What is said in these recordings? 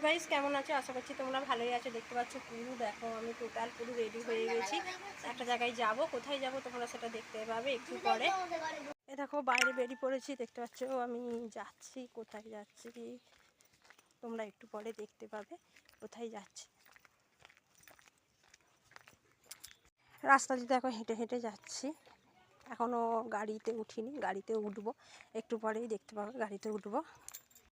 Guys কেমন আছো? আশা করছি তোমরা ভালোই আছো। দেখতে পাচ্ছ পুরো দেখো আমি টোটাল পুরো রেডি হয়ে গেছি। একটা জায়গায় যাব, কোথায় যাব তোমরা সেটা দেখতে পাবে একটু পরে। এ দেখো বাইরে বেরিয়ে পড়েছি, দেখতে পাচ্ছ আমি যাচ্ছি। কোথায় যাচ্ছি তোমরা একটু পরে দেখতে পাবে কোথায় যাচ্ছি। রাস্তাতে দেখো হেঁটে হেঁটে যাচ্ছি, এখনও গাড়িতে উঠিনি, গাড়িতে উঠবো একটু পরেই দেখতে পাবে, গাড়িতে উঠবো।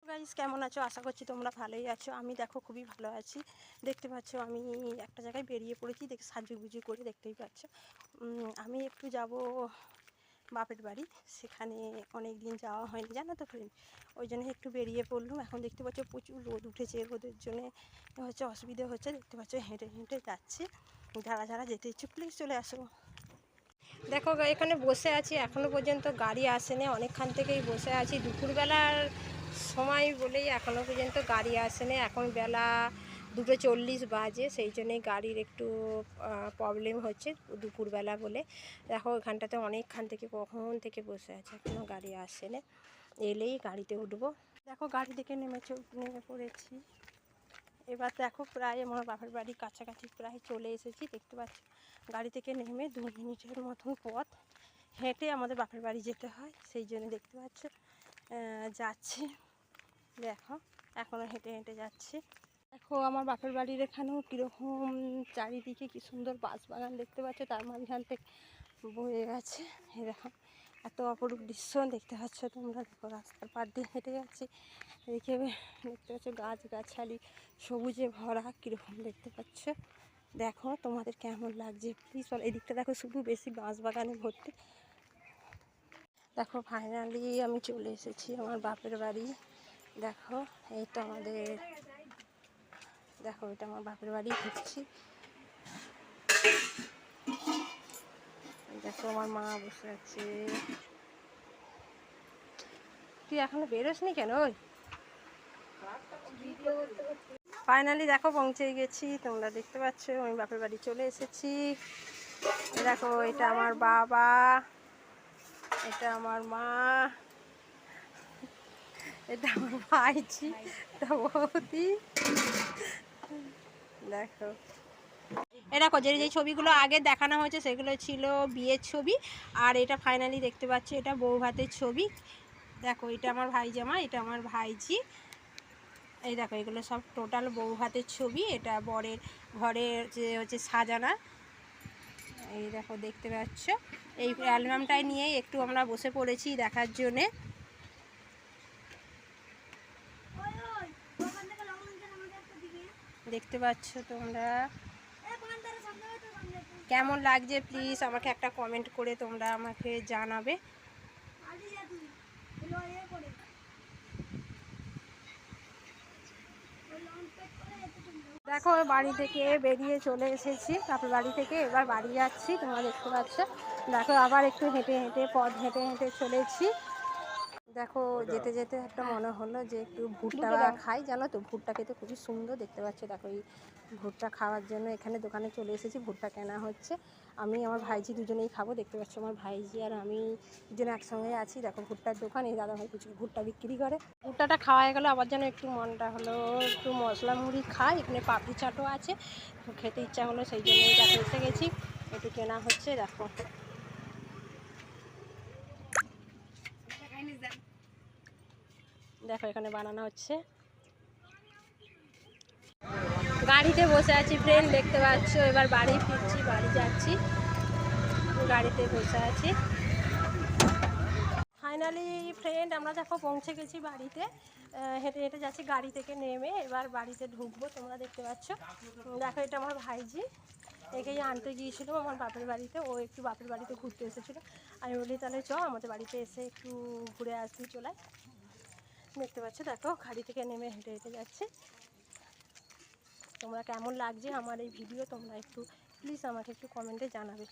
গাইস কেমন আছো? আশা করছি তোমরা ভালোই আছো। আমি দেখো খুবই ভালো আছি। দেখতে পাচ্ছ আমি একটা জায়গায় বেরিয়ে পড়েছি, দেখে সাজুগুজু করে, দেখতেই পাচ্ছ। আমি একটু যাব বাপের বাড়ি, সেখানে অনেক দিন যাওয়া হয়নি জানো তো ফ্রেন্ড, ওই জন্য একটু বেরিয়ে পড়লাম। এখন দেখতে পাচ্ছ প্রচুর রোদ উঠেছে, রোদের জন্য হচ্ছে অসুবিধা হচ্ছে। দেখতে পাচ্ছ হেঁটে হেঁটে যাচ্ছি, যারা যারা যেতে ইচ্ছে প্লিজ চলে আসো। দেখো এখানে বসে আছি, এখনও পর্যন্ত গাড়ি আসেনি, অনেকক্ষণ থেকেই বসে আছি। দুপুরবেলার সময় বলেই এখনও পর্যন্ত গাড়ি আসেনি। এখন বেলা 2:40 বাজে, সেই জন্যই গাড়ির একটু প্রবলেম হচ্ছে দুপুরবেলা বলে। দেখো এখানটাতে অনেকক্ষণ থেকে কখন থেকে বসে আছে, এখনও গাড়ি আসেনি, এলেই গাড়িতে উঠবো। দেখো গাড়ি থেকে নেমে পড়েছি। এবার দেখো প্রায় আমার বাপের বাড়ির কাছাকাছি প্রায় চলে এসেছি। দেখতে পাচ্ছি গাড়ি থেকে নেমে 2 মিনিটের মতন পথ হেঁটে আমাদের বাপের বাড়ি যেতে হয়, সেই জন্য দেখতে পাচ্ছ যাচ্ছি। দেখো এখনও হেঁটে হেঁটে যাচ্ছি। দেখো আমার বাপের বাড়ির এখানেও কীরকম চারিদিকে কী সুন্দর বাঁশবাগান দেখতে পাচ্ছ, তার মাঝখান থেকে বয়ে গেছে। এই দেখো এত অপরূপ দৃশ্য দেখতে পাচ্ছ তোমরা। দেখো রাস্তার পাড় দিয়ে হেঁটে যাচ্ছি, এদিকে দেখতে পাচ্ছ গাছগাছালি সবুজে ভরা, কীরকম দেখতে পাচ্ছ। দেখো তোমাদের কেমন লাগছে প্লিজ বলো। এদিকটা দেখো শুধু বেশি বাঁশবাগানে ভর্তি। দেখো ফাইনালি আমি চলে এসেছি আমার বাপের বাড়ি। দেখো এই তো আমাদের, দেখো এটা আমার বাপের বাড়ি ঘুরছি। দেখো আমার মা বসে আছে। তুই এখনো বেরোসনি কেন? ওই ফাইনালি দেখো পৌঁছে গেছি, তোমরা দেখতে পাচ্ছ আমি বাপের বাড়ি চলে এসেছি। দেখো এটা আমার বাবা, এটা আমার মা, এটা আমার ভাইজি, এটা বৌদি। দেখো এরকম যে যে ছবিগুলো আগে দেখানো হয়েছে সেগুলো ছিল বিয়ের ছবি, আর এটা ফাইনালি দেখতে পাচ্ছি এটা বউ ভাতের ছবি। দেখো এটা আমার ভাইজামা, এটা আমার ভাইজি। এই দেখো এগুলো সব টোটাল বউ ভাতের ছবি। এটা বরের ঘরের যে হচ্ছে সাজানা, এই দেখো দেখতে পাচ্ছ। এই অ্যালবামটাই নিয়ে একটু আমরা বসে পড়েছি দেখার জন্যে। দেখতে পাচ্ছ তোমরা, কেমন লাগছে প্লিজ আমাকে একটা কমেন্ট করে তোমরা আমাকে জানাবে। দেখো বাড়ি থেকে বেরিয়ে চলে এসেছি, তারপর বাড়ি থেকে এবার বাড়ি যাচ্ছি, তোমরা দেখতে পাচ্ছ। দেখো আবার একটু হেঁটে হেঁটে পথ হেঁটে হেঁটে চলেছি। দেখো যেতে যেতে একটা মনে হলো যে একটু ভুট্টা খাই, জানো তো ভুট্টা খেতে খুবই সুন্দর দেখতে পাচ্ছ। দেখো এই ভুট্টা খাওয়ার জন্য এখানে দোকানে চলে এসেছি, ভুট্টা কেনা হচ্ছে। আমি আমার ভাইজি দুজনেই খাবো। দেখতে পাচ্ছ আমার ভাইজি আর আমি দুজনে একসঙ্গে আছি। দেখো ভুট্টার দোকান, এই দাদা ভাই কিছু ভুট্টা বিক্রি করে। ভুট্টাটা খাওয়া হয়ে গেলো, আবার যেন একটু মনটা হলো একটু মশলা মুড়ি খাই। এখানে পাপড়ি চাটও আছে, খেতে ইচ্ছা হলো সেই জন্যই দেখো এসে গেছি, একটু কেনা হচ্ছে। দেখো দেখো এখানে বানানো হচ্ছে। গাড়িতে বসে আছি ফ্রেন্ড, দেখতে পাচ্ছ। এবার বাড়ি ফিরছি, বাড়ি যাচ্ছি, গাড়িতে বসে আছি। ফাইনালি ফ্রেন্ড আমরা দেখো পৌঁছে গেছি বাড়িতে, হেঁটে হেঁটে যাচ্ছি গাড়ি থেকে নেমে, এবার বাড়িতে ঢুকবো। তোমরা দেখতে পাচ্ছ দেখো এটা আমার ভাইজি, একেই আনতে গিয়েছিল আমার বাপের বাড়িতে। ও একটু বাপের বাড়িতে ঘুরতে এসেছিলো, আমি বলি তাহলে চ আমাদের বাড়িতে এসে একটু ঘুরে আসতে চলাই। দেখতে পাচ্ছ দেখো গাড়ি থেকে নেমে হেঁটে হেঁটে যাচ্ছে। তোমরা কেমন লাগছে আমার এই ভিডিও তোমরা একটু প্লিজ আমাকে একটু কমেন্টে জানাবে।